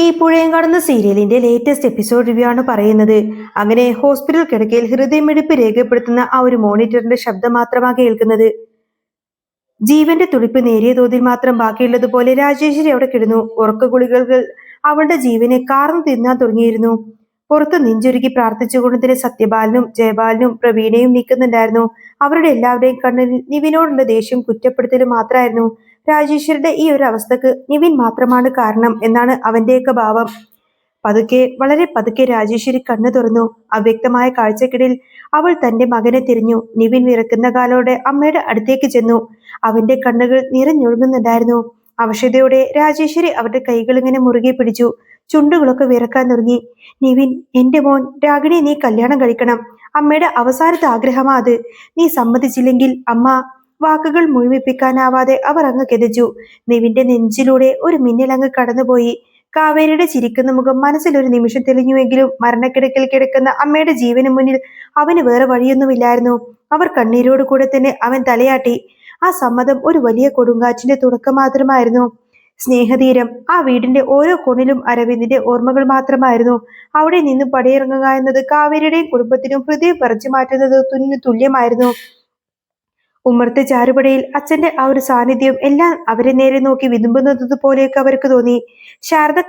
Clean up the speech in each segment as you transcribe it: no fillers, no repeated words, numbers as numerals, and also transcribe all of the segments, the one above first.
ഈ പുഴയും കടന്ന സീരിയലിന്റെ ലേറ്റസ്റ്റ് എപ്പിസോഡ് റിവ്യൂ ആണ് പറയുന്നത്. അങ്ങനെ ഹോസ്പിറ്റൽ കിടക്കയിൽ ഹൃദയമിടിപ്പ് രേഖപ്പെടുത്തുന്ന ആ ഒരു മോണിറ്ററിന്റെ ശബ്ദം മാത്രമാണ് കേൾക്കുന്നത്. ജീവന്റെ തുടിപ്പ് നേരിയ തോതിൽ മാത്രം ബാക്കിയുള്ളതുപോലെ രാജേശ്വരി അവിടെ കിടന്നു. ഉറക്ക ഗുളികകൾ അവളുടെ ജീവനെ കാർന്നു തിന്നാൻ തുടങ്ങിയിരുന്നു. പുറത്ത് നെഞ്ചുരുക്കി പ്രാർത്ഥിച്ചുകൊണ്ട് തന്നെ സത്യപാലനും ജയപാലനും പ്രവീണയും നിൽക്കുന്നുണ്ടായിരുന്നു. അവരുടെ എല്ലാവരുടെയും കണ്ണിൽ നിവിനോടുള്ള ദേഷ്യം കുറ്റപ്പെടുത്തലും മാത്രമായിരുന്നു. രാജേശ്വരിയുടെ ഈ ഒരു അവസ്ഥക്ക് നിവിൻ മാത്രമാണ് കാരണം എന്നാണ് അവന്റെയൊക്കെ ഭാവം. പതുക്കെ വളരെ പതുക്കെ രാജേശ്വരി കണ്ണു തുറന്നു. അവ്യക്തമായ കാഴ്ചക്കിടയിൽ അവൾ തന്റെ മകനെ തിരിഞ്ഞു. നിവിൻ വിറക്കുന്ന കാലോടെ അമ്മയുടെ അടുത്തേക്ക് ചെന്നു. അവന്റെ കണ്ണുകൾ നിറഞ്ഞൊഴുകുന്നുണ്ടായിരുന്നു. അവശതയോടെ രാജേശ്വരി അവരുടെ കൈകൾ ഇങ്ങനെ മുറുകെ പിടിച്ചു. ചുണ്ടുകളൊക്കെ വിറക്കാൻ തുടങ്ങി. നിവിൻ, എന്റെ മോൻ രാഗിണി, നീ കല്യാണം കഴിക്കണം. അമ്മയുടെ അവസാനത്തെ ആഗ്രഹമാ അത്. നീ സമ്മതിച്ചില്ലെങ്കിൽ അമ്മ. വാക്കുകൾ മുഴുമിപ്പിക്കാനാവാതെ അവർ അങ്ങ് കിതച്ചു. നിവിന്റെ നെഞ്ചിലൂടെ ഒരു മിന്നലങ്ങ് കടന്നുപോയി. കാവേരിയുടെ ചിരിക്കുന്ന മുഖം മനസ്സിൽ ഒരു നിമിഷം തെളിഞ്ഞുവെങ്കിലും മരണക്കിടക്കിൽ കിടക്കുന്ന അമ്മയുടെ ജീവന് മുന്നിൽ അവന് വേറെ വഴിയൊന്നുമില്ലായിരുന്നു. അവർ കണ്ണീരോട് കൂടെ തന്നെ അവൻ തലയാട്ടി. ആ സമ്മതം ഒരു വലിയ കൊടുങ്കാറ്റിന്റെ തുടക്കം മാത്രമായിരുന്നു. സ്നേഹതീരം. ആ വീടിന്റെ ഓരോ കോണിലും അരവിന്ദിന്റെ ഓർമ്മകൾ മാത്രമായിരുന്നു. അവിടെ നിന്നും പടിയിറങ്ങുക എന്നത് കാവേരിയുടെയും കുടുംബത്തിനും ഹൃദയം പറിച്ചു മാറ്റുന്നത് തുല്യമായിരുന്നു. ഉമ്മർത്തെ ചാരുപടയിൽ അച്ഛന്റെ ആ ഒരു സാന്നിധ്യം എല്ലാം അവരെ നേരെ നോക്കി വിതുമ്പുന്നത് പോലെയൊക്കെ അവർക്ക് തോന്നി. ശാരദ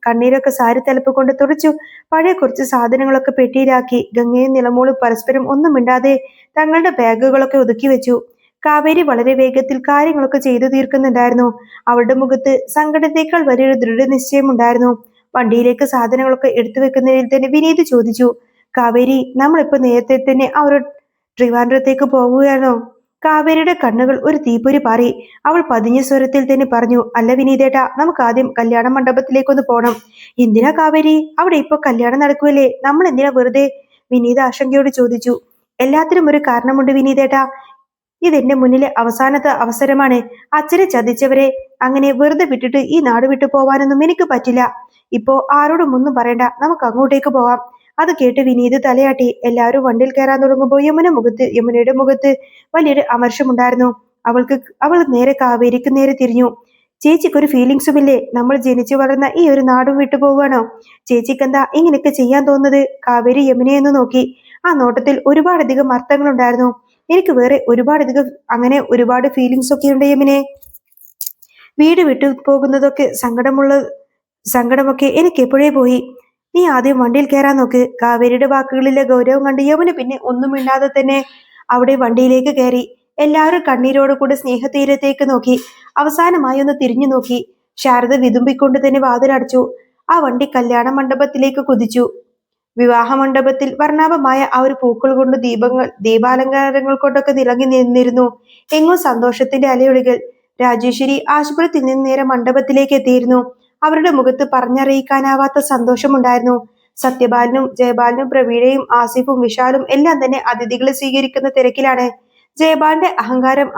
കണ്ണീരൊക്കെ സാരി തലപ്പ് കൊണ്ട് തുടച്ചു. പഴയ കുറച്ച് സാധനങ്ങളൊക്കെ പെട്ടിയിലാക്കി. ഗംഗയും നിലമോളും പരസ്പരം ഒന്നും മിണ്ടാതെ തങ്ങളുടെ ബാഗുകളൊക്കെ ഒതുക്കി വെച്ചു. കാവേരി വളരെ വേഗത്തിൽ കാര്യങ്ങളൊക്കെ ചെയ്തു തീർക്കുന്നുണ്ടായിരുന്നു. അവളുടെ മുഖത്ത് സങ്കടത്തേക്കാൾ വലിയൊരു ദൃഢനിശ്ചയം ഉണ്ടായിരുന്നു. വണ്ടിയിലേക്ക് സാധനങ്ങളൊക്കെ എടുത്തു വെക്കുന്നതിൽ തന്നെ വിനീത് ചോദിച്ചു, കാവേരി, നമ്മളിപ്പോ നേരത്തെ തന്നെ ആ ഒരു ട്രിവാൻഡ്രത്തേക്ക് പോകുകയാണോ? കാവേരിയുടെ കണ്ണുകൾ ഒരു തീപ്പൊരി പാറി. അവൾ പതിഞ്ഞ സ്വരത്തിൽ തന്നെ പറഞ്ഞു, അല്ല വിനീതേട്ടാ, നമുക്ക് ആദ്യം കല്യാണ മണ്ഡപത്തിലേക്കൊന്ന് പോണം. എന്തിനാ കാവേരി? അവിടെ ഇപ്പൊ കല്യാണം നടക്കുമല്ലേ, നമ്മൾ എന്തിനാ വെറുതെ? വിനീത ആശങ്കയോട് ചോദിച്ചു. എല്ലാത്തിനും ഒരു കാരണമുണ്ട് വിനീതേട്ടാ. ഇതെന്റെ മുന്നിലെ അവസാനത്തെ അവസരമാണ്. അച്ഛനെ ചതിച്ചവരെ അങ്ങനെ വെറുതെ വിട്ടിട്ട് ഈ നാട് വിട്ടു പോവാനൊന്നും എനിക്ക് പറ്റില്ല. ഇപ്പോ ആരോടും ഒന്നും പറയണ്ട, നമുക്ക് അങ്ങോട്ടേക്ക് പോവാം. അത് കേട്ട് വിനീത് തലയാട്ടി. എല്ലാവരും വണ്ടിയിൽ കയറാൻ തുടങ്ങുമ്പോൾ യമുനയുടെ മുഖത്ത് വലിയൊരു അമർഷമുണ്ടായിരുന്നു. അവൾ നേരെ കാവേരിക്ക് നേരെ തിരിഞ്ഞു. ചേച്ചിക്കൊരു ഫീലിങ്സും ഇല്ലേ? നമ്മൾ ജനിച്ചു വളർന്ന ഈ ഒരു നാടും വിട്ടു പോവുകയാണോ? ചേച്ചിക്കെന്താ ഇങ്ങനെയൊക്കെ ചെയ്യാൻ തോന്നുന്നത്? കാവേരി യമുനയെന്ന് നോക്കി. ആ നോട്ടത്തിൽ ഒരുപാടധികം അർത്ഥങ്ങളുണ്ടായിരുന്നു. എനിക്ക് വേറെ ഒരുപാട് ഫീലിങ്സ് ഒക്കെ ഉണ്ട് യമുനെ. വീട് വിട്ടു പോകുന്നതൊക്കെ സങ്കടമൊക്കെ എനിക്ക് എപ്പോഴേ പോയി. നീ ആദ്യം വണ്ടിയിൽ കയറാൻ നോക്ക്. കാവേരിയുടെ വാക്കുകളിലെ ഗൗരവം കണ്ട് യമുന പിന്നെ ഒന്നും മിണ്ടാതെ തന്നെ അവിടെ വണ്ടിയിലേക്ക് കയറി. എല്ലാവരും കണ്ണീരോട് കൂടെ സ്നേഹതീരത്തേക്ക് നോക്കി. അവസാനമായി ഒന്ന് തിരിഞ്ഞു നോക്കി. ശാരദ വിതുമ്പിക്കൊണ്ട് തന്നെ വാതിലടച്ചു. ആ വണ്ടി കല്യാണ മണ്ഡപത്തിലേക്ക് കുതിച്ചു. വിവാഹ മണ്ഡപത്തിൽ വർണ്ണാഭമായ ആ ഒരു പൂക്കൾ കൊണ്ട് ദീപാലങ്കാരങ്ങൾ കൊണ്ടൊക്കെ നിറങ്ങി നിന്നിരുന്നു. എങ്ങോ സന്തോഷത്തിന്റെ അലയൊളികൾ. രാജേശ്വരി ആശുപത്രിയിൽ നിന്ന് നേരെ മണ്ഡപത്തിലേക്ക് എത്തിയിരുന്നു. അവരുടെ മുഖത്ത് പറഞ്ഞറിയിക്കാനാവാത്ത സന്തോഷമുണ്ടായിരുന്നു. സത്യപാലനും ജയപാലനും പ്രവീണയും ആസിഫും വിശാലും എല്ലാം തന്നെ അതിഥികളെ സ്വീകരിക്കുന്ന തിരക്കിലാണ്. ജയപാലിന്റെ അഹങ്കാരം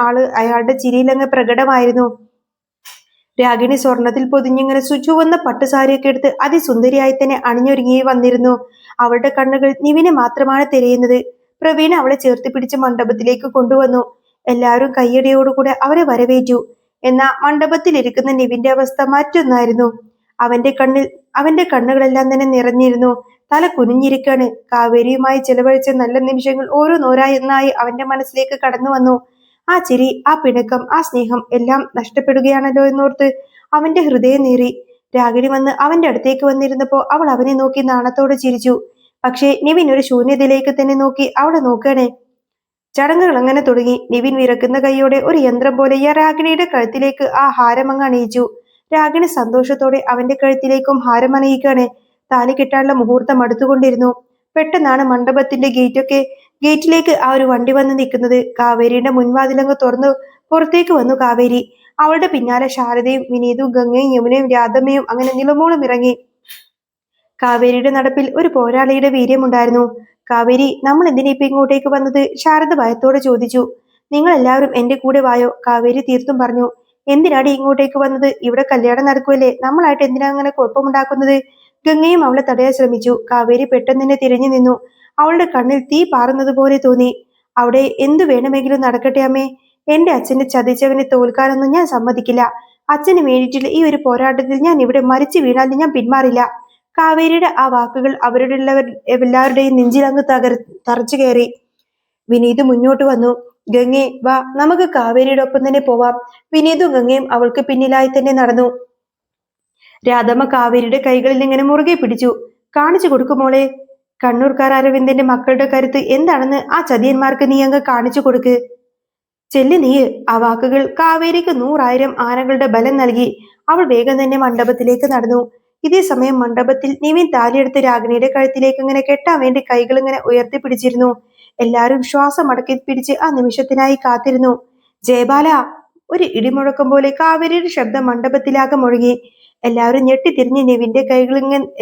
അയാളുടെ ചിരിയിലങ്ങ് പ്രകടമായിരുന്നു. രാഗിണി സ്വർണത്തിൽ പൊതിഞ്ഞിങ്ങനെ ചുവന്ന പട്ടുസാരിയൊക്കെ എടുത്ത് അതിസുന്ദരിയായി തന്നെ അണിഞ്ഞൊരുങ്ങി വന്നിരുന്നു. അവളുടെ കണ്ണുകൾ നിവിനെ മാത്രമാണ് തിരയുന്നത്. പ്രവീണ അവളെ ചേർത്ത് പിടിച്ച് മണ്ഡപത്തിലേക്ക് കൊണ്ടുവന്നു. എല്ലാവരും കയ്യടിയോടുകൂടെ അവരെ വരവേറ്റു. എന്നാൽ മണ്ഡപത്തിലിരിക്കുന്ന നിവിന്റെ അവസ്ഥ മറ്റൊന്നായിരുന്നു. അവന്റെ കണ്ണുകളെല്ലാം തന്നെ നിറഞ്ഞിരുന്നു. തല കുനിഞ്ഞിരിക്കാണ്. കാവേരിയുമായി ചിലവഴിച്ച നല്ല നിമിഷങ്ങൾ ഓരോന്നോരോന്നായി അവന്റെ മനസ്സിലേക്ക് കടന്നു വന്നു. ആ ചിരി, ആ പിണക്കം, ആ സ്നേഹം എല്ലാം നഷ്ടപ്പെടുകയാണല്ലോ എന്നോർത്ത് അവന്റെ ഹൃദയം നേറി. രാഗിണി വന്ന് അവന്റെ അടുത്തേക്ക് വന്നിരുന്നപ്പോ അവൾ അവനെ നോക്കി നാണത്തോടെ ചിരിച്ചു. പക്ഷേ നിവിൻ ഒരു ശൂന്യതയിലേക്ക് തന്നെ നോക്കി അവളെ നോക്കണേ. ചടങ്ങുകൾ അങ്ങനെ തുടങ്ങി. നിവിൻ വിറക്കുന്ന കൈയോടെ ഒരു യന്ത്രം പോലെ രാഗിണിയുടെ കഴുത്തിലേക്ക് ആ ഹാരമങ്ങ് അണിയിച്ചു. രാഗിണി സന്തോഷത്തോടെ അവന്റെ കഴുത്തിലേക്കും ഹാരം അണിയിക്കാണ്. താലി കെട്ടാനുള്ള മുഹൂർത്തം അടുത്തുകൊണ്ടിരുന്നു. പെട്ടെന്നാണ് മണ്ഡപത്തിന്റെ ഗേറ്റിലേക്ക് ആ ഒരു വണ്ടി വന്ന് നിൽക്കുന്നത്. കാവേരിയുടെ മുൻവാതിലങ്ങ് തുറന്നു പുറത്തേക്ക് വന്നു കാവേരി. അവളുടെ പിന്നാലെ ശാരദയും വിനീതും ഗംഗയും യമുനയും രാധമ്മയും അങ്ങനെ നിലമോളും ഇറങ്ങി. കാവേരിയുടെ നടപ്പിൽ ഒരു പോരാളിയുടെ വീര്യമുണ്ടായിരുന്നു. കാവേരി, നമ്മൾ എന്തിനാ ഇപ്പൊ ഇങ്ങോട്ടേക്ക് വന്നത്? ശാരദ ഭയത്തോടെ ചോദിച്ചു. നിങ്ങൾ എല്ലാവരും എന്റെ കൂടെ വായോ, കാവേരി തീർത്തും പറഞ്ഞു. എന്തിനാടി ഇങ്ങോട്ടേക്ക് വന്നത്? ഇവിടെ കല്യാണം നടക്കുമല്ലേ, നമ്മളായിട്ട് എന്തിനാ അങ്ങനെ കുഴപ്പമുണ്ടാക്കുന്നത്? ഗംഗയും അവളെ തടയാൻ ശ്രമിച്ചു. കാവേരി പെട്ടെന്ന് തന്നെ തിരിഞ്ഞു നിന്നു. അവളുടെ കണ്ണിൽ തീ പാറുന്നത് പോലെ തോന്നി. അവിടെ എന്തു വേണമെങ്കിലും നടക്കട്ടെ അമ്മേ. എന്റെ അച്ഛനെ ചതിച്ചവനെ തോൽക്കാനൊന്നും ഞാൻ സമ്മതിക്കില്ല. അച്ഛന് വേണ്ടിയിട്ടുള്ള ഈ ഒരു പോരാട്ടത്തിൽ ഞാൻ ഇവിടെ മരിച്ചു വീണാൽ ഞാൻ പിന്മാറില്ല. കാവേരിയുടെ ആ വാക്കുകൾ അവരുടെ എല്ലാവരുടെയും നെഞ്ചിലങ്ങ് തറച്ചു കയറി. വിനീത് മുന്നോട്ട് വന്നു. ഗംഗേ വാ, നമുക്ക് കാവേരിയുടെ ഒപ്പം തന്നെ പോവാം. വിനീതും ഗംഗയും അവൾക്ക് പിന്നിലായി തന്നെ നടന്നു. രാധമ്മ കാവേരിയുടെ കൈകളിൽ ഇങ്ങനെ മുറുകെ പിടിച്ചു. കാണിച്ചു കൊടുക്കുമോളെ. കണ്ണൂർക്കാർ അരവിന്ദന്റെ മക്കളുടെ കരുത്ത് എന്താണെന്ന് ആ ചതിയന്മാർക്ക് നീ അങ്ങ് കാണിച്ചു കൊടുക്ക്. ചെല്ലി നീ. ആ വാക്കുകൾ കാവേരിക്ക് 100,000 ആനകളുടെ ബലം നൽകി. അവൾ വേഗം തന്നെ മണ്ഡപത്തിലേക്ക് നടന്നു. ഇതേ സമയം മണ്ഡപത്തിൽ നിവിൻ താലിയെടുത്ത് രാഗിണിയുടെ കഴുത്തിലേക്ക് ഇങ്ങനെ കെട്ടാൻ വേണ്ടി കൈകൾ ഇങ്ങനെ ഉയർത്തിപ്പിടിച്ചിരുന്നു. എല്ലാവരും ശ്വാസം അടക്കി പിടിച്ച് ആ നിമിഷത്തിനായി കാത്തിരുന്നു. ജയബാല! ഒരു ഇടിമുഴക്കം പോലെ കാവേരിയുടെ ശബ്ദം മണ്ഡപത്തിലാകെ മുഴങ്ങി. എല്ലാവരും ഞെട്ടിത്തിരിഞ്ഞ്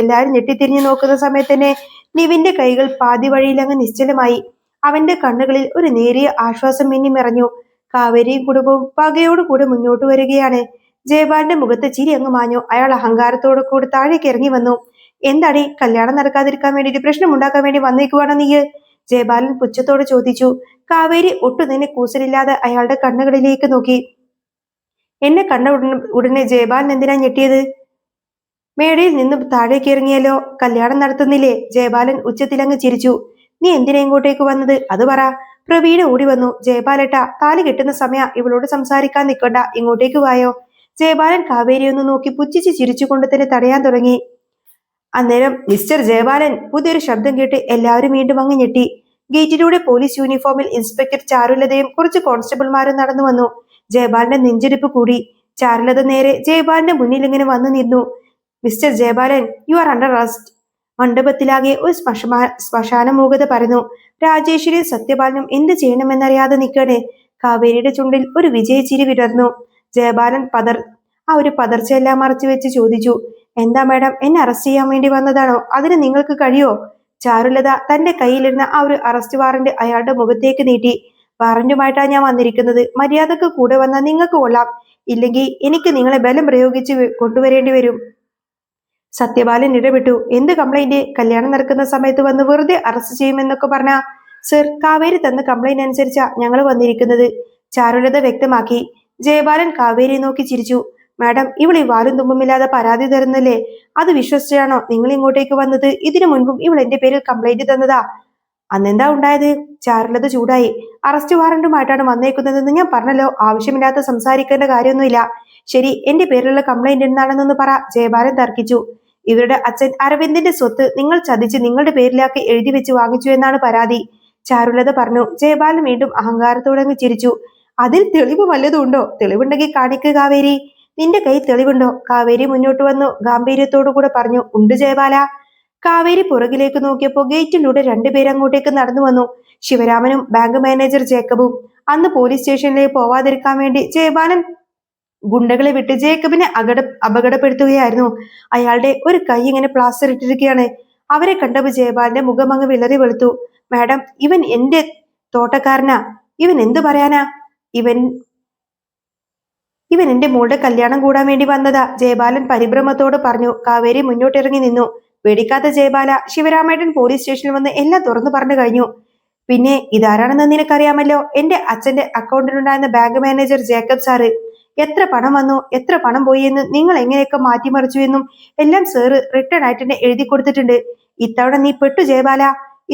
എല്ലാവരും ഞെട്ടിത്തിരിഞ്ഞു നോക്കുന്ന സമയത്ത് തന്നെ നിവിന്റെ കൈകൾ പാതി വഴിയിൽ അങ്ങ് നിശ്ചലമായി. അവന്റെ കണ്ണുകളിൽ ഒരു നേരിയ ആശ്വാസം മിന്നിമിറഞ്ഞു. കാവേരിയും കുടുംബവും പകയോടുകൂടെ മുന്നോട്ട് വരികയാണ്. ജയപാലിന്റെ മുഖത്ത് ചിരി അങ്ങ് മാഞ്ഞു. അയാൾ അഹങ്കാരത്തോടു കൂടി താഴേക്ക് ഇറങ്ങി വന്നു. എന്താടി, കല്യാണം നടക്കാതിരിക്കാൻ വേണ്ടിയിട്ട് പ്രശ്നമുണ്ടാക്കാൻ വേണ്ടി വന്നേക്കുവാണോ നീ? ജയപാലൻ പുച്ഛത്തോട് ചോദിച്ചു. കാവേരി ഒട്ടും തന്നെ കൂസലില്ലാതെ അയാളുടെ കണ്ണുകളിലേക്ക് നോക്കി. എന്നെ കണ്ട ഉടനെ ജയപാലൻ എന്തിനാ ഞെട്ടിയത്? മേടയിൽ നിന്നും താഴേക്ക് ഇറങ്ങിയല്ലോ, കല്യാണം നടത്തുന്നില്ലേ? ജയപാലൻ ഉച്ചത്തിലങ്ങ് ചിരിച്ചു. നീ എന്തിനാ ഇങ്ങോട്ടേക്ക് വന്നത്, അത് പറ. പ്രവീണ ഓടി വന്നു. ജയപാലേട്ട, താലി കെട്ടുന്ന സമയ, ഇവളോട് സംസാരിക്കാൻ നിൽക്കണ്ട, ഇങ്ങോട്ടേക്ക് വായോ. ജയപാലൻ കാവേരിയൊന്ന് നോക്കി പുച്ഛിച്ച് ചിരിച്ചുകൊണ്ട് തന്നെ തടയാൻ തുടങ്ങി. അന്നേരം മിസ്റ്റർ ജയപാലൻ, പുതിയൊരു ശബ്ദം കേട്ട് എല്ലാവരും വീണ്ടും അങ്ങ് ഞെട്ടി. ഗേറ്റിലൂടെ പോലീസ് യൂണിഫോമിൽ ഇൻസ്പെക്ടർ ചാരുലതയും കുറച്ച് കോൺസ്റ്റബിൾമാരും നടന്നു വന്നു. ജയപാലന്റെ നെഞ്ചെടുപ്പ് കൂടി. ചാരുലത നേരെ ജയപാലന്റെ മുന്നിൽ ഇങ്ങനെ വന്നു നിന്നു. Mister Jayapalan, you are under arrest. മണ്ഡപത്തിലാകെ ഒരു ശ്മശാന മൂകത പരന്നു. രാജേശ്വരി സത്യപാലനും എന്ത് ചെയ്യണമെന്നറിയാതെ നിൽക്കണേ. കാവേരിയുടെ ചുണ്ടിൽ ഒരു വിജയച്ചിരി വിടർന്നു. ജയപാലൻ ആ ഒരു പതർച്ചയെല്ലാം മറച്ചു വെച്ച് ചോദിച്ചു. എന്താ മാഡം, എന്നെ അറസ്റ്റ് ചെയ്യാൻ വേണ്ടി വന്നതാണോ? അതിന് നിങ്ങൾക്ക് കഴിയോ? ചാരുലത തന്റെ കയ്യിലിരുന്ന ആ ഒരു അറസ്റ്റ് വാറന്റ് അയാളുടെ മുഖത്തേക്ക് നീട്ടി. വാറന്റുമായിട്ടാണ് ഞാൻ വന്നിരിക്കുന്നത്. മര്യാദക്ക് കൂടെ വന്നാൽ നിങ്ങൾക്ക് കൊള്ളാം, ഇല്ലെങ്കിൽ എനിക്ക് നിങ്ങളെ ബലം പ്രയോഗിച്ച് കൊണ്ടുവരേണ്ടി വരും. സത്യപാലൻ ഇടപെട്ടു. എന്ത് കംപ്ലൈന്റ്? കല്യാണം നടക്കുന്ന സമയത്ത് വന്ന് വെറുതെ അറസ്റ്റ് ചെയ്യുമെന്നൊക്കെ പറഞ്ഞ? സർ, കാവേരി തന്ന കംപ്ലൈന്റ് അനുസരിച്ചാ ഞങ്ങൾ വന്നിരിക്കുന്നത്, ചാരുലത വ്യക്തമാക്കി. ജയപാലൻ കാവേരി നോക്കി ചിരിച്ചു. മാഡം, ഇവൾ ഈ വാലും തുമ്പുമില്ലാതെ പരാതി തരുന്നല്ലേ, അത് വിശ്വസിച്ചാണോ നിങ്ങൾ ഇങ്ങോട്ടേക്ക് വന്നത്? ഇതിനു മുൻപും ഇവൾ എന്റെ പേരിൽ കംപ്ലൈന്റ് തന്നതാ. അന്നെന്താ ഉണ്ടായത്? ചാരുലത ചൂടായി. അറസ്റ്റ് വാറന്റുമായിട്ടാണ് വന്നേക്കുന്നതെന്ന് ഞാൻ പറഞ്ഞല്ലോ, ആവശ്യമില്ലാത്ത സംസാരിക്കേണ്ട കാര്യമൊന്നുമില്ല. ശരി, എന്റെ പേരിലുള്ള കംപ്ലൈന്റ് എന്താണെന്നൊന്ന് പറ. ജയപാലൻ തർക്കിച്ചു. ഇവരുടെ അച്ഛൻ അരവിന്ദിന്റെ സ്വത്ത് നിങ്ങൾ ചതിച്ച് നിങ്ങളുടെ പേരിലാക്കി എഴുതി വെച്ച് വാങ്ങിച്ചു എന്നാണ് പരാതി, ചാരുലത പറഞ്ഞു. ജയപാലൻ വീണ്ടും അഹങ്കാരത്തോടെ ചിരിച്ചു. അതിൽ തെളിവ് വല്ലതും ഉണ്ടോ? തെളിവുണ്ടെങ്കിൽ കാണിക്കുക കാവേരി. നിന്റെ കൈ തെളിവുണ്ടോ? കാവേരി മുന്നോട്ട് വന്നു ഗാംഭീര്യത്തോടു കൂടെ പറഞ്ഞു. ഉണ്ട് ജയപാല. കാവേരി പുറകിലേക്ക് നോക്കിയപ്പോൾ ഗേറ്റിലൂടെ 2 പേര് അങ്ങോട്ടേക്ക് നടന്നു വന്നു. ശിവരാമനും ബാങ്ക് മാനേജർ ജേക്കബും. അന്ന് പോലീസ് സ്റ്റേഷനിലേക്ക് പോവാതിരിക്കാൻ വേണ്ടി ജയപാലൻ ഗുണ്ടകളെ വിട്ട് ജേക്കബിനെ അപകടപ്പെടുത്തുകയായിരുന്നു. അയാളുടെ ഒരു കൈ ഇങ്ങനെ പ്ലാസ്റ്റർ ഇട്ടിരിക്കുകയാണ്. അവരെ കണ്ടപ്പോൾ ജയപാലന്റെ മുഖം അങ്ങ് വിളറി വെളുത്തു. മാഡം, ഇവൻ എന്റെ തോട്ടക്കാരനാ. ഇവൻ എന്തു പറയാനാ? ഇവൻ എന്റെ മോളുടെ കല്യാണം കൂടാൻ വേണ്ടി വന്നതാ, ജയപാലൻ പരിഭ്രമത്തോട് പറഞ്ഞു. കാവേരി മുന്നോട്ടിറങ്ങി നിന്നു. പേടിക്കാത്ത ജയപാല, ശിവരാമേട്ടൻ പോലീസ് സ്റ്റേഷനിൽ വന്ന് എല്ലാം തുറന്നു പറഞ്ഞു കഴിഞ്ഞു. പിന്നെ ഇതാരാണെന്ന് നിനക്കറിയാമല്ലോ, എന്റെ അച്ഛന്റെ അക്കൗണ്ടിലുണ്ടായിരുന്ന ബാങ്ക് മാനേജർ ജേക്കബ് സാറ്. എത്ര പണം വന്നു, എത്ര പണം പോയി എന്ന്, നിങ്ങൾ എങ്ങനെയൊക്കെ മാറ്റിമറിച്ചു എന്നും എല്ലാം സാറ് റിട്ടേൺ ആയിട്ട് തന്നെ എഴുതി കൊടുത്തിട്ടുണ്ട്. ഇത്തവണ നീ പെട്ടു ജയപാല.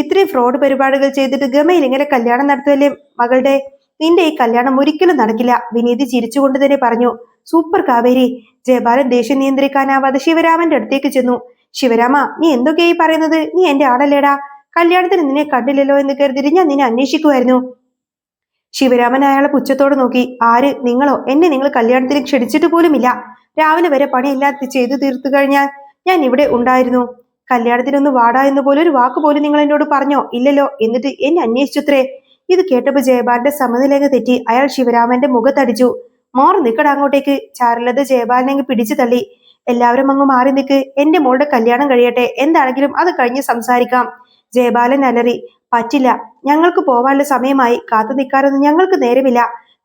ഇത്രയും ഫ്രോഡ് പരിപാടികൾ ചെയ്തിട്ട് ഗമയിൽ ഇങ്ങനെ കല്യാണം നടത്തുകയല്ലേ മകളുടെ. നിന്റെ ഈ കല്യാണം ഒരിക്കലും നടക്കില്ല, വിനീതി ചിരിച്ചുകൊണ്ട് തന്നെ പറഞ്ഞു. സൂപ്പർ കാവേരി. ജയപാലൻ ദേഷ്യം നിയന്ത്രിക്കാനാവാതെ ശിവരാമന്റെ അടുത്തേക്ക് ചെന്നു. ശിവരാമ, നീ എന്തൊക്കെയായി പറയുന്നത്? നീ എന്റെ ആളല്ലേടാ. കല്യാണത്തിന് നിന്നെ കണ്ടില്ലല്ലോ എന്ന് കരുതിട്ട് ഞാൻ നിന്നെ അന്വേഷിക്കുമായിരുന്നു. ശിവരാമൻ അയാളെ പുച്ഛത്തോടെ നോക്കി. ആര്? നിങ്ങളോ? എന്നെ നിങ്ങൾ കല്യാണത്തിന് ക്ഷണിച്ചിട്ട് പോലുമില്ല. രാവിലെ വരെ പണിയെല്ലാം ചെയ്തു തീർത്തു കഴിഞ്ഞാൽ ഞാൻ ഇവിടെ ഉണ്ടായിരുന്നു. കല്യാണത്തിനൊന്ന് വാടാ എന്ന് പോലും ഒരു വാക്ക് പോലും നിങ്ങൾ എന്നോട് പറഞ്ഞോ? ഇല്ലല്ലോ. എന്നിട്ട് എന്നെ അന്വേഷിച്ചുത്രേ. ഇത് കേട്ടപ്പോൾ ജയപാലന്റെ സമനിലങ്ങ് തെറ്റി. അയാൾ ശിവരാമന്റെ മുഖത്തടിച്ചു. മോർ നിക്കട അങ്ങോട്ടേക്ക്. ചാരുലത ജയപാലനെ അങ്ങ് പിടിച്ചു തള്ളി. എല്ലാവരും അങ്ങ് മാറി നിൽക്ക്. എന്റെ മോളുടെ കല്യാണം കഴിയട്ടെ, എന്താണെങ്കിലും അത് കഴിഞ്ഞ് സംസാരിക്കാം. ജയപാലൻ അലറി. പറ്റില്ല, ഞങ്ങൾക്ക് പോവാനുള്ള സമയമായി. കാത്തു നിൽക്കാനൊന്നും ഞങ്ങൾക്ക് നേരമില്ല,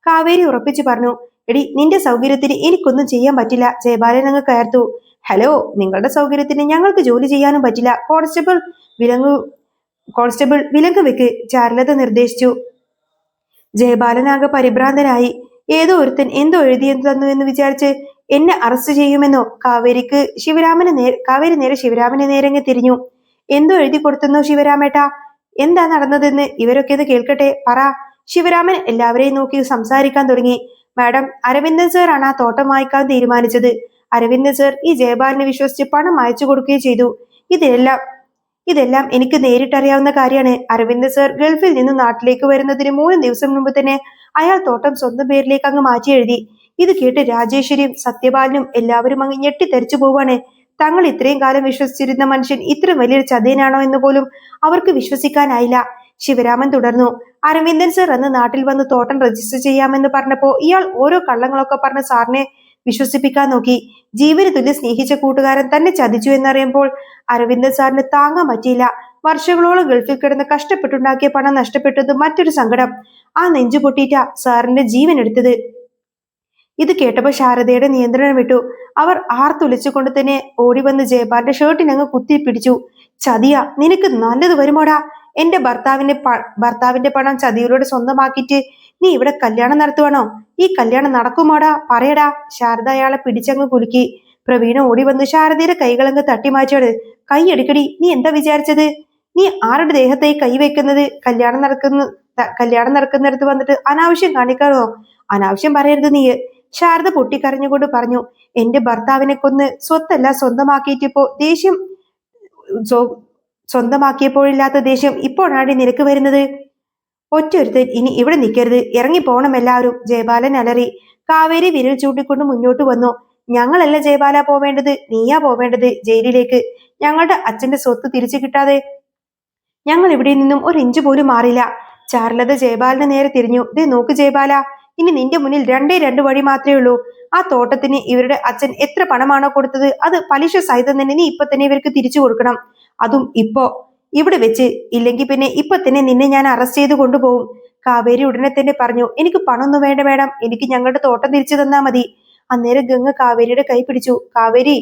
കാവേരി ഉറപ്പിച്ചു പറഞ്ഞു. എടി, നിന്റെ സൗകര്യത്തിന് എനിക്കൊന്നും ചെയ്യാൻ പറ്റില്ല, ജയപാലൻ അങ്ങ് കയർത്തു. ഹലോ, നിങ്ങളുടെ സൗകര്യത്തിന് ഞങ്ങൾക്ക് ജോലി ചെയ്യാനും പറ്റില്ല. കോൺസ്റ്റബിൾ വിലങ്ങ് വെക്ക്, ചാരുലത നിർദ്ദേശിച്ചു. ജയപാലനാകെ പരിഭ്രാന്തനായി. ഏതോ ഒരുത്തൻ എന്തോ എഴുതിയെന്ന് തന്നു എന്ന് വിചാരിച്ച് എന്നെ അറസ്റ്റ് ചെയ്യുമെന്നോ? കാവേരി നേരെ ശിവരാമനെ നേരെ തിരിഞ്ഞു. എന്തോ എഴുതി കൊടുത്തെന്നോ ശിവരാമേട്ടാ? എന്താ നടന്നതെന്ന് ഇവരൊക്കെ ഇത് കേൾക്കട്ടെ, പറ. ശിവരാമൻ എല്ലാവരെയും നോക്കി സംസാരിക്കാൻ തുടങ്ങി. മാഡം, അരവിന്ദൻ സർ ആണ് ആ തോട്ടം വാങ്ങിക്കാൻ തീരുമാനിച്ചത്. അരവിന്ദൻ സർ ഈ ജയപാലിനെ വിശ്വസിച്ച് പണം അയച്ചു കൊടുക്കുകയും ചെയ്തു. ഇതെല്ലാം ഇതെല്ലാം എനിക്ക് നേരിട്ടറിയാവുന്ന കാര്യമാണ്. അരവിന്ദ് സർ ഗൾഫിൽ നിന്ന് നാട്ടിലേക്ക് വരുന്നതിന് 3 ദിവസം മുമ്പ് തന്നെ അയാൾ തോട്ടം സ്വന്തം പേരിലേക്ക് അങ്ങ് മാറ്റി എഴുതി. ഇത് കേട്ട് രാജേശ്വരിയും സത്യപാലനും എല്ലാവരും അങ്ങ് ഞെട്ടിത്തെറിച്ചു പോവാണ്. തങ്ങൾ ഇത്രയും കാലം വിശ്വസിച്ചിരുന്ന മനുഷ്യൻ ഇത്ര വലിയൊരു ചതിയനാണോ എന്ന് പോലും അവർക്ക് വിശ്വസിക്കാനായില്ല. ശിവരാമൻ തുടർന്നു. അരവിന്ദൻ സർ അന്ന് നാട്ടിൽ വന്ന് തോട്ടം രജിസ്റ്റർ ചെയ്യാമെന്ന് പറഞ്ഞപ്പോ ഇയാൾ ഓരോ കള്ളങ്ങളൊക്കെ പറഞ്ഞ് സാറിനെ വിശ്വസിപ്പിക്കാൻ നോക്കി. ജീവന് തുല്യ സ്നേഹിച്ച കൂട്ടുകാരൻ തന്നെ ചതിച്ചു എന്നറിയുമ്പോൾ അരവിന്ദൻ സാറിന് താങ്ങാൻ പറ്റിയില്ല. വർഷങ്ങളോളം ഗൾഫിൽ കിടന്ന് കഷ്ടപ്പെട്ടുണ്ടാക്കിയ പണം നഷ്ടപ്പെട്ടത് മറ്റൊരു സങ്കടം. ആ നെഞ്ചു പൊട്ടിയിട്ട സാറിന്റെ ജീവൻ എടുത്തത്. ഇത് കേട്ടപ്പോൾ ശാരദയുടെ നിയന്ത്രണം വിട്ടു. അവർ ആർത്തുളിച്ചുകൊണ്ട് തന്നെ ഓടി വന്ന് ജയപാലിന്റെ ഷർട്ടിനങ്ങ് കുത്തി പിടിച്ചു. ചതിയ, നിനക്ക് നല്ലത് വരുമോടാ? എന്റെ ഭർത്താവിന്റെ പണം ചതിയിലൂടെ സ്വന്തമാക്കിയിട്ട് നീ ഇവിടെ കല്യാണം നടത്തുവാണോ? ഈ കല്യാണം നടക്കുമോടാ? പറയടാ. ശാരദ അയാളെ പിടിച്ചങ്ങ് കുലുക്കി. പ്രവീണ ഓടി വന്ന് ശാരദയുടെ കൈകളങ്ങ് തട്ടി മാറ്റിയോട്. കൈ എടുക്കടി, നീ എന്താ വിചാരിച്ചത്? നീ ആരുടെ ദേഹത്തായി കൈ വെക്കുന്നത്? കല്യാണം നടക്കുന്നിടത്ത് വന്നിട്ട് അനാവശ്യം കാണിക്കാണോ? അനാവശ്യം പറയരുത് നീ. ശാരദ പൊട്ടിക്കരഞ്ഞുകൊണ്ട് പറഞ്ഞു. എന്റെ ഭർത്താവിനെ കൊന്ന് സ്വത്തല്ല സ്വന്തമാക്കിയിട്ടിപ്പോ ദേഷ്യം സ്വന്തമാക്കിയപ്പോഴില്ലാത്ത ദേഷ്യം ഇപ്പോഴാണ് നിനക്ക് വരുന്നത്? ഒറ്റൊരുത്തൻ ഇനി ഇവിടെ നിൽക്കരുത്, ഇറങ്ങിപ്പോണം എല്ലാവരും. ജയപാലൻ അലറി. കാവേരി വിരൽ ചൂണ്ടിക്കൊണ്ട് മുന്നോട്ട് വന്നു. ഞങ്ങളല്ല ജയപാല പോവേണ്ടത്, നീയാ പോവേണ്ടത് ജയിലിലേക്ക്. ഞങ്ങളുടെ അച്ഛന്റെ സ്വത്ത് തിരിച്ചു കിട്ടാതെ ഞങ്ങൾ ഇവിടെ നിന്നും ഒരു ഇഞ്ച് പോലും മാറില്ല. ചാരുലത ജയപാലിന് നേരെ തിരിഞ്ഞു. ദേ നോക്ക് ജയപാല, ഇനി നിന്റെ മുന്നിൽ രണ്ട് വഴി മാത്രമേ ഉള്ളൂ. ആ തോട്ടത്തിന് ഇവരുടെ അച്ഛൻ എത്ര പണമാണോ കൊടുത്തത് അത് പലിശ സഹിതം തന്നെ നീ ഇപ്പൊ തന്നെ ഇവർക്ക് തിരിച്ചു കൊടുക്കണം. അതും ഇപ്പോ, ഇവിടെ വെച്ച്. ഇല്ലെങ്കിൽ പിന്നെ ഇപ്പൊ തന്നെ നിന്നെ ഞാൻ അറസ്റ്റ് ചെയ്ത് കൊണ്ടുപോകും. കാവേരി ഉടനെ തന്നെ പറഞ്ഞു. എനിക്ക് പണമൊന്നും വേണ്ട മേഡം, എനിക്ക് ഞങ്ങളുടെ തോട്ടം തിരിച്ചു തന്നാ മതി. അന്നേരം ഗംഗ കാവേരിയുടെ കൈ പിടിച്ചു. കാവേരി,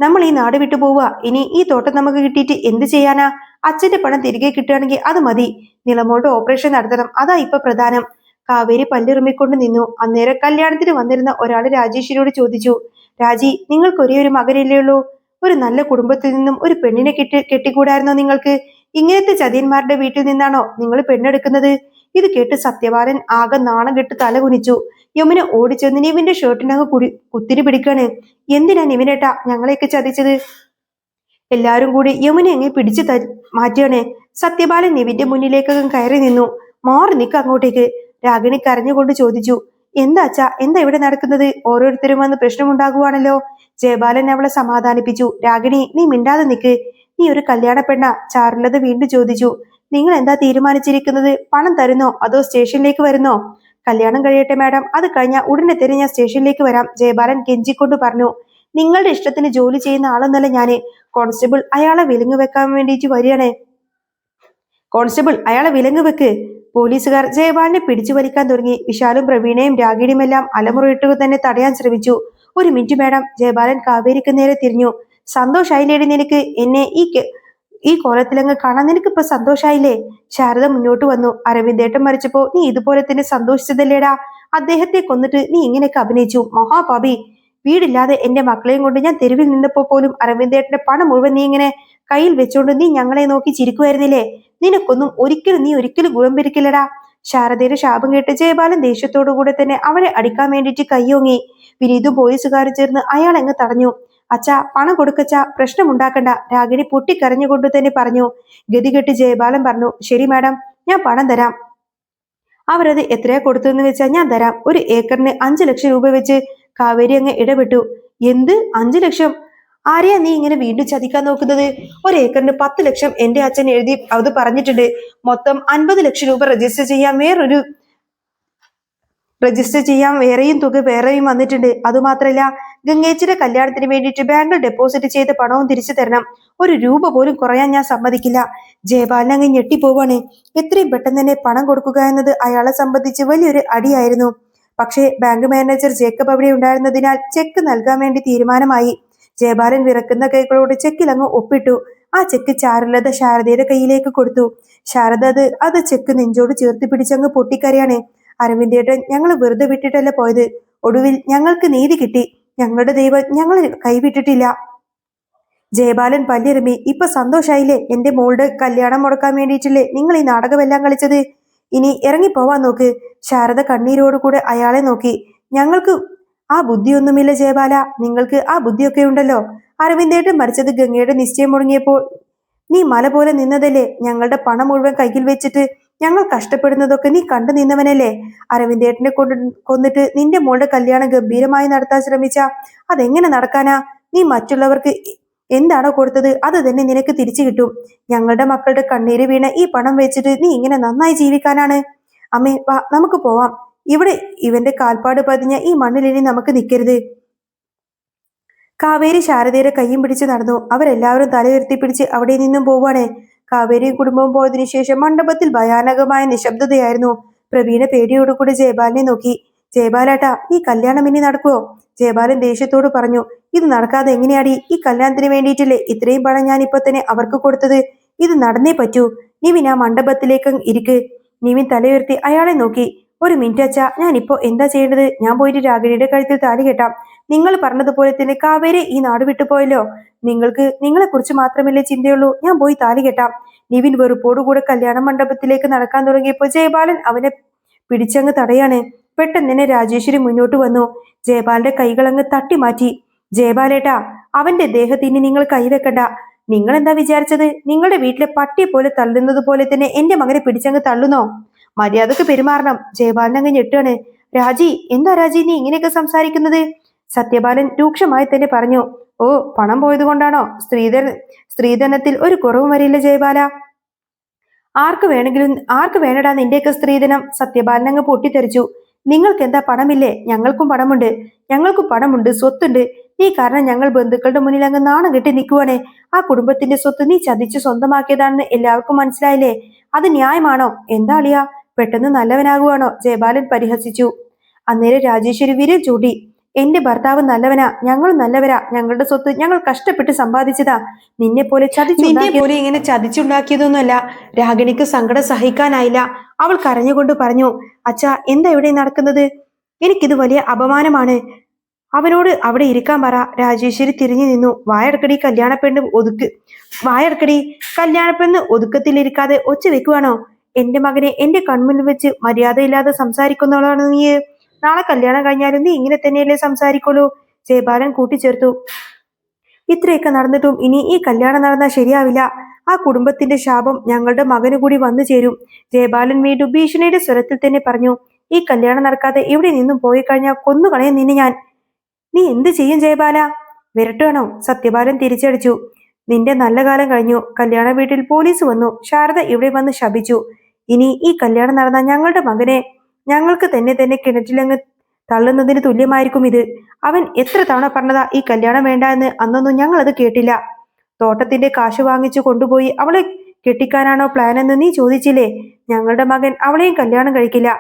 നമ്മൾ ഈ നാട് വിട്ടു പോവുക. ഇനി ഈ തോട്ടം നമുക്ക് കിട്ടിയിട്ട് എന്ത് ചെയ്യാനാ? അച്ഛന്റെ പണം തിരികെ കിട്ടുകയാണെങ്കിൽ അത് മതി. നിലമോളുടെ ഓപ്പറേഷൻ നടത്തണം, അതാ ഇപ്പൊ പ്രധാനം. കാവേരി പല്ലിറുമ്മിക്കൊണ്ട് നിന്നു. അന്നേരം കല്യാണത്തിന് വന്നിരുന്ന ഒരാൾ രാജേശ്വരിയോട് ചോദിച്ചു. രാജി, നിങ്ങൾക്ക് ഒരേ ഒരു മകനല്ലേ ഉള്ളൂ? ഒരു നല്ല കുടുംബത്തിൽ നിന്നും ഒരു പെണ്ണിനെ കെട്ടിക്കൂടായിരുന്നോ നിങ്ങൾക്ക്? ഇങ്ങനത്തെ ചതിയന്മാരുടെ വീട്ടിൽ നിന്നാണോ നിങ്ങൾ പെണ്ണെടുക്കുന്നത്? ഇത് കേട്ട് സത്യവാരൻ ആകെ നാണം കെട്ട് തല കുനിച്ചു. യമുന ഓടിച്ചെന്ന് നിവിന്റെ ഷർട്ടിനങ്ങ് കുത്തിരി പിടിക്കാണ്. എന്തിനാ നിവിനേട്ടാ ഞങ്ങളെയൊക്കെ ചതിച്ചത്? എല്ലാരും കൂടി യമുന അങ്ങ് പിടിച്ചു മാറ്റിയാണ്. സത്യപാലൻ നിവിന്റെ മുന്നിലേക്കകം കയറി നിന്നു. മാറി നിൽക്ക് അങ്ങോട്ടേക്ക്. രാഗിണി കരഞ്ഞുകൊണ്ട് ചോദിച്ചു. എന്താ അച്ഛാ, എന്താ ഇവിടെ നടക്കുന്നത്? ഓരോരുത്തരും വന്ന് പ്രശ്നമുണ്ടാകുവാണല്ലോ. ജയപാലൻ അവളെ സമാധാനിപ്പിച്ചു. രാഗിണി, നീ മിണ്ടാതെ നിൽക്ക്. നീ ഒരു കല്യാണ പെണ്ണ? ചാരുലത വീണ്ടും ചോദിച്ചു. നിങ്ങൾ എന്താ തീരുമാനിച്ചിരിക്കുന്നത്? പണം തരുന്നോ അതോ സ്റ്റേഷനിലേക്ക് വരുന്നോ? കല്യാണം കഴിയട്ടെ മാഡം, അത് കഴിഞ്ഞാൽ ഉടനെ തന്നെ ഞാൻ സ്റ്റേഷനിലേക്ക് വരാം. ജയപാലൻ കെഞ്ചിക്കൊണ്ട് പറഞ്ഞു. നിങ്ങളുടെ ഇഷ്ടത്തിന് ജോലി ചെയ്യുന്ന ആളൊന്നല്ല ഞാന്. കോൺസ്റ്റബിൾ, അയാളെ വിലങ്ങ് വെക്കാൻ വേണ്ടിയിട്ട് വരികയാണ്. കോൺസ്റ്റബിൾ, അയാളെ വിലങ്ങ് വെക്ക്. പോലീസുകാർ ജയപാലിനെ പിടിച്ചു വലിക്കാൻ തുടങ്ങി. വിശാലും പ്രവീണയും രാഗിണിയുമെല്ലാം അലമുറയിട്ട് തന്നെ തടയാൻ ശ്രമിച്ചു. ഒരു മിനിറ്റ് മാഡം. ജയപാലൻ കാവേരിക്ക് നേരെ തിരിഞ്ഞു. സന്തോഷായില്ലേടി നിനക്ക് എന്നെ ഈ കോലത്തിലങ്ങ് കാണാൻ? നിനക്കിപ്പോ സന്തോഷായില്ലേ? ശാരദ മുന്നോട്ട് വന്നു. അരവിന്ദേട്ടൻ മരിച്ചപ്പോ നീ ഇതുപോലെ തന്നെ സന്തോഷിച്ചതല്ലേടാ? അദ്ദേഹത്തെ കൊന്നിട്ട് നീ ഇങ്ങനെയൊക്കെ അഭിനയിച്ചു, മഹാപാപി. വീടില്ലാതെ എന്റെ മക്കളെയും കൊണ്ട് ഞാൻ തെരുവിൽ നിന്നപ്പോ പോലും അരവിന്ദേട്ടന്റെ പണം മുഴുവൻ നീ ഇങ്ങനെ കയ്യിൽ വെച്ചോണ്ട് നീ ഞങ്ങളെ നോക്കി ചിരിക്കുമായിരുന്നില്ലേ? നിനക്കൊന്നും നീ ഒരിക്കലും ഗുണം പിരിക്കില്ലടാ. ശാരദയുടെ ശാപം കേട്ട് ജയപാലൻ ദേഷ്യത്തോടുകൂടെ തന്നെ അവളെ അടിക്കാൻ വേണ്ടിയിട്ട് കയ്യോങ്ങി. വിനീതും പോലീസുകാരും ചേർന്ന് അയാൾ അങ്ങ് തടഞ്ഞു. അച്ഛാ, പണം കൊടുക്കച്ചാ, പ്രശ്നമുണ്ടാക്കണ്ട. രാഗിണി പൊട്ടിക്കരഞ്ഞുകൊണ്ട് തന്നെ പറഞ്ഞു. ഗതികെട്ട് ജയപാലൻ പറഞ്ഞു. ശരി മാഡം, ഞാൻ പണം തരാം. അവരത് എത്രയാ കൊടുത്തെന്ന് വെച്ചാൽ ഞാൻ തരാം. 1 ഏക്കറിന് 5 ലക്ഷം രൂപ വെച്ച്. കാവേരി അങ്ങ് ഇടപെട്ടു. എന്ത് 5 ലക്ഷം? ആരെയാ നീ ഇങ്ങനെ വീണ്ടും ചതിക്കാൻ നോക്കുന്നത്? 1 ഏക്കറിന് 10 ലക്ഷം എന്റെ അച്ഛൻ എഴുതി അത് പറഞ്ഞിട്ടുണ്ട്. മൊത്തം 50 ലക്ഷം രൂപ രജിസ്റ്റർ ചെയ്യാൻ വേറെയും തുക വേറെയും വന്നിട്ടുണ്ട്. അതുമാത്രല്ല, ഗംഗേച്ചിയുടെ കല്യാണത്തിന് വേണ്ടിയിട്ട് ബാങ്കിൽ ഡെപ്പോസിറ്റ് ചെയ്ത പണവും തിരിച്ചു തരണം. 1 രൂപ പോലും കുറയാൻ ഞാൻ സമ്മതിക്കില്ല. ജയപാലൻ അങ്ങ് ഞെട്ടിപ്പോവാണ്. എത്രയും പെട്ടെന്ന് തന്നെ പണം കൊടുക്കുക എന്നത് അയാളെ സംബന്ധിച്ച് വലിയൊരു അടിയായിരുന്നു. പക്ഷേ ബാങ്ക് മാനേജർ ജേക്കബ് അവിടെ ഉണ്ടായിരുന്നതിനാൽ ചെക്ക് നൽകാൻ വേണ്ടി തീരുമാനമായി. ജയപാലൻ വിറക്കുന്ന കൈകളോട് ചെക്കിൽ അങ്ങ് ഒപ്പിട്ടു. ആ ചെക്ക് ചാരുലത ശാരദയുടെ കയ്യിലേക്ക് കൊടുത്തു. ശാരദ അത് ചെക്ക് നെഞ്ചോട് ചേർത്ത് പിടിച്ചങ്ങ് പൊട്ടിക്കരയാണ്. അരവിന്ദേട്ടൻ ഞങ്ങൾ വെറുതെ വിട്ടിട്ടല്ല പോയത്. ഒടുവിൽ ഞങ്ങൾക്ക് നീതി കിട്ടി. ഞങ്ങളുടെ ദൈവം ഞങ്ങളെ കൈവിട്ടിട്ടില്ല. ജയബാലൻ പല്ലിറുമി. ഇപ്പൊ സന്തോഷായില്ലേ? എന്റെ മോളുടെ കല്യാണം മുടക്കാൻ വേണ്ടിയിട്ടില്ലേ നിങ്ങൾ ഈ നാടകമെല്ലാം കളിച്ചത്? ഇനി ഇറങ്ങിപ്പോവാൻ നോക്ക്. ശാരദ കണ്ണീരോടുകൂടെ അയാളെ നോക്കി. ഞങ്ങൾക്ക് ആ ബുദ്ധിയൊന്നുമില്ല ജയബാല, നിങ്ങൾക്ക് ആ ബുദ്ധിയൊക്കെ ഉണ്ടല്ലോ. അരവിന്ദേട്ടൻ മരിച്ചത് ഗംഗയുടെ നിശ്ചയം മുടങ്ങിയപ്പോൾ നീ മല പോലെ നിന്നതല്ലേ? ഞങ്ങളുടെ പണം മുഴുവൻ കയ്യിൽ വെച്ചിട്ട് ഞങ്ങൾ കഷ്ടപ്പെടുന്നതൊക്കെ നീ കണ്ടു നിന്നവനല്ലേ? അരവിന്ദേട്ടനെ കൊന്നിട്ട് നിന്റെ മോളുടെ കല്യാണം ഗംഭീരമായി നടത്താൻ ശ്രമിച്ച അതെങ്ങനെ നടക്കാനാ? നീ മറ്റുള്ളവർക്ക് എന്താണോ കൊടുത്തത് അത് തന്നെ നിനക്ക് തിരിച്ചു കിട്ടും. ഞങ്ങളുടെ മക്കളുടെ കണ്ണീര് വീണ ഈ പണം വെച്ചിട്ട് നീ ഇങ്ങനെ നന്നായി ജീവിക്കാനാണ്? അമ്മേ വാ, നമുക്ക് പോവാം. ഇവിടെ ഇവന്റെ കാൽപ്പാട് പതിഞ്ഞ ഈ മണ്ണിൽ ഇനി നമുക്ക് നിൽക്കരുത്. കാവേരി ശാരദയുടെ കയ്യും പിടിച്ച് നടന്നു. അവരെല്ലാവരും തലയുയർത്തി പിടിച്ച് അവിടെ നിന്നും പോവാണ്. കാവേരിയും കുടുംബവും പോയതിനു ശേഷം മണ്ഡപത്തിൽ ഭയാനകമായ നിശബ്ദതയായിരുന്നു. പ്രവീണ പേടിയോടുകൂടി ജയബാലിനെ നോക്കി. ജയബാലേട്ടാ, ഈ കല്യാണം ഇനി നടക്കുവോ? ജയബാലൻ ദേഷ്യത്തോട് പറഞ്ഞു. ഇത് നടക്കാതെ എങ്ങനെയാടി? ഈ കല്യാണത്തിന് വേണ്ടിയിട്ടില്ലേ ഇത്രയും പണം ഞാൻ ഇപ്പൊ തന്നെ അവർക്ക് കൊടുത്തത്? ഇത് നടന്നേ പറ്റൂ. നിവിൻ ആ മണ്ഡപത്തിലേക്ക് ഇരിക്ക്. നിവിൻ തലയുയർത്തി അയാളെ നോക്കി. ഒരു മിനിറ്റ് അച്ഛാ, ഞാനിപ്പോ എന്താ ചെയ്യേണ്ടത്? ഞാൻ പോയിട്ട് രാഗിണിയുടെ കഴുത്തിൽ താലി കെട്ടാം. നിങ്ങൾ പറഞ്ഞതുപോലെ തന്നെ കാവേരി ഈ നാട് വിട്ടുപോയല്ലോ. നിങ്ങൾക്ക് നിങ്ങളെക്കുറിച്ച് മാത്രമല്ലേ ചിന്തയുള്ളൂ. ഞാൻ പോയി താലി കെട്ടാം. നിവിൻ വെറുപ്പോടുകൂടെ കല്യാണ മണ്ഡപത്തിലേക്ക് നടക്കാൻ തുടങ്ങിയപ്പോൾ ജയബാലൻ അവനെ പിടിച്ചങ്ങ് തടയാണ്. പെട്ടെന്ന് തന്നെ രാജേശ്വരി മുന്നോട്ട് വന്നു. ജയബാലന്റെ കൈകൾ അങ്ങ് തട്ടി മാറ്റി. ജയബാലേട്ടാ, അവന്റെ ദേഹത്തിന് നിങ്ങൾ കൈവെക്കണ്ട. നിങ്ങൾ എന്താ വിചാരിച്ചത്? നിങ്ങളുടെ വീട്ടിലെ പട്ടിയെ പോലെ തള്ളുന്നത് പോലെ തന്നെ എന്റെ മകനെ പിടിച്ചങ്ങ് തള്ളുന്നോ? മര്യാദക്ക് പെരുമാറണം. ജയബാലൻ അങ്ങ് ഞെട്ടാണ്. രാജി, എന്താ രാജി നീ ഇങ്ങനെയൊക്കെ സംസാരിക്കുന്നത്? സത്യബാലൻ രൂക്ഷമായി തന്നെ പറഞ്ഞു. ഓ, പണം പോയത് കൊണ്ടാണോ? സ്ത്രീധനത്തിൽ ഒരു കുറവും വരില്ല ജയബാല. ആർക്ക് വേണടാ നിന്റെയൊക്കെ സ്ത്രീധനം? സത്യബാലൻ അങ്ങ് പൊട്ടിത്തെറിച്ചു. നിങ്ങൾക്ക് എന്താ പണമില്ലേ? ഞങ്ങൾക്കും പണമുണ്ട്. ഞങ്ങൾക്കും പണമുണ്ട്, സ്വത്തുണ്ട്. നീ കാരണം ഞങ്ങൾ ബന്ധുക്കളുടെ മുന്നിൽ അങ്ങ് നാണം കെട്ടി നിൽക്കുവാണേ. ആ കുടുംബത്തിന്റെ സ്വത്ത് നീ ചതിച്ച് സ്വന്തമാക്കിയതാണെന്ന് എല്ലാവർക്കും മനസ്സിലായില്ലേ? അത് ന്യായമാണോ? എന്താ അളിയാ, പെട്ടെന്ന് നല്ലവനാകുവാണോ? ജയബാലൻ പരിഹസിച്ചു. അന്നേരം രാജേശ്വരി വിരൽ ചൂണ്ടി. എന്റെ ഭർത്താവ് നല്ലവനാ, ഞങ്ങളും നല്ലവരാ. ഞങ്ങളുടെ സ്വത്ത് ഞങ്ങൾ കഷ്ടപ്പെട്ട് സമ്പാദിച്ചതാ. നിന്നെ പോലെ ഇങ്ങനെ ചതിച്ചുണ്ടാക്കിയതൊന്നുമല്ല. രാഗിണിക്ക് സങ്കടം സഹിക്കാനായില്ല. അവൾ കരഞ്ഞുകൊണ്ട് പറഞ്ഞു. അച്ഛാ, എന്താ ഇവിടെ നടക്കുന്നത്? എനിക്കിത് വലിയ അപമാനമാണ്. അവനോട് അവിടെ ഇരിക്കാൻ പറ. രാജേശ്വരി തിരിഞ്ഞു നിന്നു. വായടക്കടി കല്യാണപ്പെണ്ണ് ഒതുക്കത്തിലിരിക്കാതെ ഒച്ച വെക്കുവാണോ? എന്റെ മകനെ എന്റെ കൺമുന്നിൽ വെച്ച് മര്യാദയില്ലാതെ സംസാരിക്കുന്നവളാണ് നീ. നാളെ കല്യാണം കഴിഞ്ഞാലും നീ ഇങ്ങനെ തന്നെയല്ലേ സംസാരിക്കുള്ളൂ? ജയബാലൻ കൂട്ടിച്ചേർത്തു. ഇത്രയൊക്കെ നടന്നിട്ടും ഇനി ഈ കല്യാണം നടന്നാൽ ശരിയാവില്ല. ആ കുടുംബത്തിന്റെ ശാപം ഞങ്ങളുടെ മകനു കൂടി വന്നു ചേരും. ജയബാലൻ വീണ്ടും ഭീഷണിയുടെ സ്വരത്തിൽ തന്നെ പറഞ്ഞു. ഈ കല്യാണം നടക്കാതെ ഇവിടെ നിന്നും പോയി കഴിഞ്ഞാൽ കൊന്നുകളയും നിന്നെ ഞാൻ. നീ എന്ത് ചെയ്യും ജയബാല? വിരട്ടുവാണോ? സത്യബാലൻ തിരിച്ചടിച്ചു. നിന്റെ നല്ല കാലം കഴിഞ്ഞു. കല്യാണ വീട്ടിൽ പോലീസ് വന്നു. ശാരദ ഇവിടെ വന്ന് ശപിച്ചു. ഇനി ഈ കല്യാണം നടന്നാൽ ഞങ്ങളുടെ മകനെ ഞങ്ങൾക്ക് തന്നെ കിണറ്റിലങ്ങ് തള്ളുന്നതിന് തുല്യമായിരിക്കും ഇത്. അവൻ എത്ര തവണ പറഞ്ഞതാ ഈ കല്യാണം വേണ്ട എന്ന്? അന്നൊന്നും ഞങ്ങളത് കേട്ടില്ല. തോട്ടത്തിന്റെ കാശ് വാങ്ങിച്ചു കൊണ്ടുപോയി അവളെ കെട്ടിക്കാനാണോ പ്ലാൻ എന്ന് നീ ചോദിച്ചില്ലേ? ഞങ്ങളുടെ മകൻ അവളെയും കല്യാണം കഴിക്കില്ല,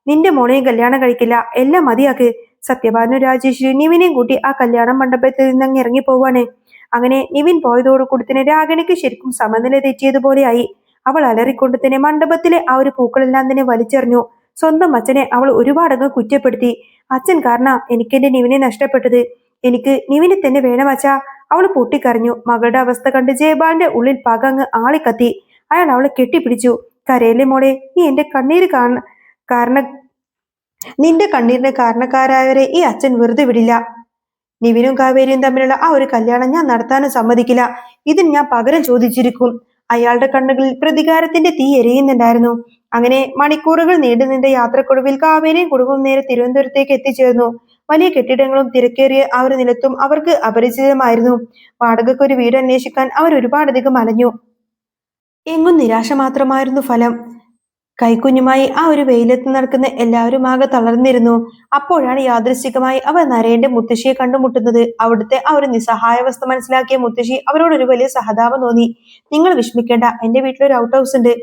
നിന്റെ മോളെയും കല്യാണം കഴിക്കില്ല. എല്ലാം മതിയാക്ക്. സത്യഭാനു രാജേശ്വരി നിവിനെയും കൂട്ടി ആ കല്യാണ മണ്ഡപത്തിൽ നിന്നങ്ങ് ഇറങ്ങിപ്പോവാണ്. അങ്ങനെ നിവിൻ പോയതോടുകൂടി തന്നെ രാഗിണിക്ക് ശരിക്കും സമനില തെറ്റിയതുപോലെയായി. അവൾ അലറിക്കൊണ്ട് തന്നെ മണ്ഡപത്തിലെ ആ ഒരു പൂക്കളെല്ലാം തന്നെ വലിച്ചെറിഞ്ഞു. സ്വന്തം അച്ഛനെ അവൾ ഒരുപാടങ്ങ് കുറ്റപ്പെടുത്തി. അച്ഛൻ കാരണം എനിക്കെന്റെ നിവിനെ നഷ്ടപ്പെട്ടത്. എനിക്ക് നിവിനെ തന്നെ വേണം അച്ഛാ. അവൾ പൊട്ടിക്കരഞ്ഞു. മകളുടെ അവസ്ഥ കണ്ട് ജയബാലിന്റെ ഉള്ളിൽ പക അങ്ങ് ആളിക്കത്തി. അയാൾ അവളെ കെട്ടിപ്പിടിച്ചു. കരയിലെ മോളെ, നീ എന്റെ കണ്ണീര് നിന്റെ കണ്ണീരിന് കാരണക്കാരായവരെ ഈ അച്ഛൻ വെറുതെ വിടില്ല. നിവിനും കാവേരിയും തമ്മിലുള്ള ആ ഒരു കല്യാണം ഞാൻ നടത്താനും സമ്മതിക്കില്ല. ഇതിന് ഞാൻ പകരം ചോദിച്ചിരിക്കും. അയാളുടെ കണ്ണുകളിൽ പ്രതികാരത്തിന്റെ തീ എരിയുന്നുണ്ടായിരുന്നു. അങ്ങനെ മണിക്കൂറുകൾ നീണ്ടുനിന്ന യാത്രക്കൊടുവിൽ കാവേരിയും കുടുംബവും നേരെ തിരുവനന്തപുരത്തേക്ക് എത്തിച്ചേർന്നു. വലിയ കെട്ടിടങ്ങളും തിരക്കേറിയ ആ ഒരു നിലത്തും അവർക്ക് അപരിചിതമായിരുന്നു. വാടകയ്ക്കൊരു വീട് അന്വേഷിക്കാൻ അവർ ഒരുപാടധികം അലഞ്ഞു. എങ്ങും നിരാശ മാത്രമായിരുന്നു ഫലം. കൈക്കുഞ്ഞുമായി ആ ഒരു വെയിലത്ത് നടക്കുന്ന എല്ലാവരും ആകെ തളർന്നിരുന്നു. അപ്പോഴാണ് യാദൃശ്ചികമായി അവർ നരേന്റെ മുത്തശ്ശിയെ കണ്ടുമുട്ടുന്നത്. അവിടുത്തെ ആ ഒരു നിസ്സഹായാവസ്ഥ മനസ്സിലാക്കിയ മുത്തശ്ശി അവരോടൊരു വലിയ സഹതാപം തോന്നി. നിങ്ങൾ വിഷമിക്കേണ്ട, എന്റെ വീട്ടിലൊരു ഔട്ട് ഹൗസ് ഉണ്ട്.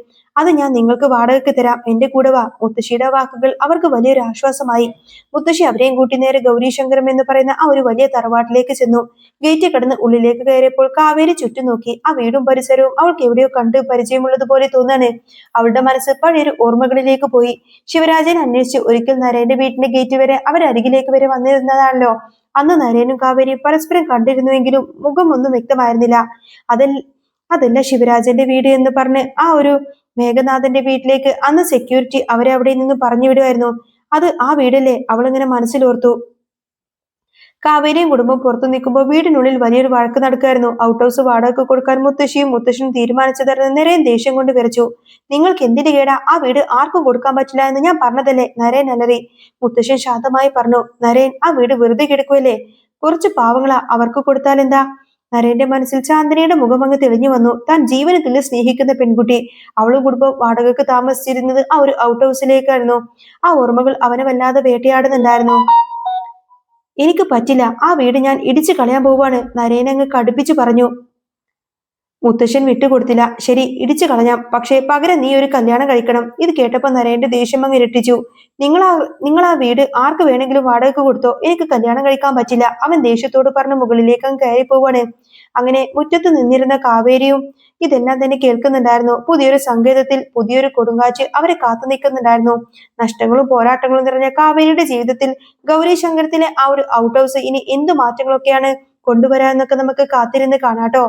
അത് ഞാൻ നിങ്ങൾക്ക് വാടകയ്ക്ക് തരാം, എന്റെ കൂടെ വാ. മുത്തശ്ശിയുടെ വാക്കുകൾ അവർക്ക് വലിയൊരു ആശ്വാസമായി. മുത്തശ്ശി അവരെയും കൂട്ടി നേരെ ഗൗരീശങ്കരം എന്ന് പറയുന്ന ആ ഒരു വലിയ തറവാട്ടിലേക്ക് ചെന്നു. ഗേറ്റ് കടന്ന് ഉള്ളിലേക്ക് കയറിയപ്പോൾ കാവേരി ചുറ്റും നോക്കി. ആ വീടും പരിസരവും അവൾക്ക് എവിടെയോ കണ്ട് പരിചയമുള്ളതുപോലെ തോന്നാണ്. അവളുടെ മനസ്സ് പഴയൊരു ഓർമ്മകളിലേക്ക് പോയി. ശിവരാജൻ അന്വേഷിച്ച് ഒരിക്കൽ നരേന്റെ വീട്ടിന്റെ ഗേറ്റ് വരെ അവരരികിലേക്ക് വരെ വന്നിരുന്നതാണല്ലോ. അന്ന് നരേനും കാവേരിയും പരസ്പരം കണ്ടിരുന്നുവെങ്കിലും മുഖമൊന്നും വ്യക്തമായിരുന്നില്ല. അതല്ല ശിവരാജന്റെ വീട് എന്ന് പറഞ്ഞ് ആ ഒരു മേഘനാഥന്റെ വീട്ടിലേക്ക് അന്ന് സെക്യൂരിറ്റി അവരെ അവിടെ നിന്ന് പറഞ്ഞു വിടുമായിരുന്നു. അത് ആ വീടല്ലേ? അവളിങ്ങനെ മനസ്സിലോർത്തു. കാവേരിയും കുടുംബം പുറത്തു നിൽക്കുമ്പോൾ വീടിനുള്ളിൽ വലിയൊരു വഴക്ക് നടക്കായിരുന്നു. ഔട്ട് ഹൗസ് വാടകയ്ക്ക് കൊടുക്കാൻ മുത്തശ്ശിയും മുത്തശ്ശനും തീരുമാനിച്ചതായിരുന്നു. നരേൻ ദേഷ്യം കൊണ്ട് വിറച്ചു. നിങ്ങൾക്ക് എന്തിന്റെ കേടാ? ആ വീട് ആർക്കും കൊടുക്കാൻ പറ്റില്ല എന്ന് ഞാൻ പറഞ്ഞതല്ലേ? നരേൻ അലറി. മുത്തശ്ശൻ ശാന്തമായി പറഞ്ഞു. നരേൻ, ആ വീട് വെറുതെ കിടക്കുമല്ലേ? കുറച്ച് പാവങ്ങളാ, അവർക്ക് കൊടുത്താൽ എന്താ? നരേന്റെ മനസ്സിൽ ചാന്ദിനിയുടെ മുഖം അങ്ങ് തെളിഞ്ഞു വന്നു. താൻ ജീവന് തുല്യ സ്നേഹിക്കുന്ന പെൺകുട്ടി. അവളും കുടുംബം വാടകയ്ക്ക് താമസിച്ചിരുന്നത് ആ ഒരു ഔട്ട് ഹൗസിലേക്കായിരുന്നു. ആ ഓർമ്മകൾ അവനെ വല്ലാതെ വേട്ടയാടുന്നുണ്ടായിരുന്നു. എനിക്ക് പറ്റില്ല, ആ വീട് ഞാൻ ഇടിച്ചു കളയാൻ പോവാണ്, നരേൻ അങ്ങ് കടുപ്പിച്ചു പറഞ്ഞു. മുത്തശ്ശൻ വിട്ടുകൊടുത്തില്ല. ശരി, ഇടിച്ചു കളഞ്ഞാം, പക്ഷേ പകരം നീ ഒരു കല്യാണം കഴിക്കണം. ഇത് കേട്ടപ്പോ നരേന്റെ ദേഷ്യം അങ്ങ് ഇരട്ടിച്ചു. നിങ്ങൾ ആ വീട് ആർക്ക് വേണമെങ്കിലും വാടകയ്ക്ക് കൊടുത്തോ, എനിക്ക് കല്യാണം കഴിക്കാൻ പറ്റില്ല, അവൻ ദേഷ്യത്തോട് പറഞ്ഞ് മുകളിലേക്ക് അങ്ങ് കയറി പോവാണ്. അങ്ങനെ മുറ്റത്ത് നിന്നിരുന്ന കാവേരിയും ഇതെല്ലാം തന്നെ കേൾക്കുന്നുണ്ടായിരുന്നു. പുതിയൊരു സങ്കേതത്തിൽ പുതിയൊരു കൊടുങ്കാറ്റ് അവരെ കാത്തു നിൽക്കുന്നുണ്ടായിരുന്നു. നഷ്ടങ്ങളും പോരാട്ടങ്ങളും നിറഞ്ഞ കാവേരിയുടെ ജീവിതത്തിൽ ഗൗരി ശങ്കരത്തിലെ ആ ഒരു ഔട്ട് ഹൗസ് ഇനി എന്ത് മാറ്റങ്ങളൊക്കെയാണ് കൊണ്ടുവരാന്നൊക്കെ നമുക്ക് കാത്തിരുന്ന് കാണാട്ടോ.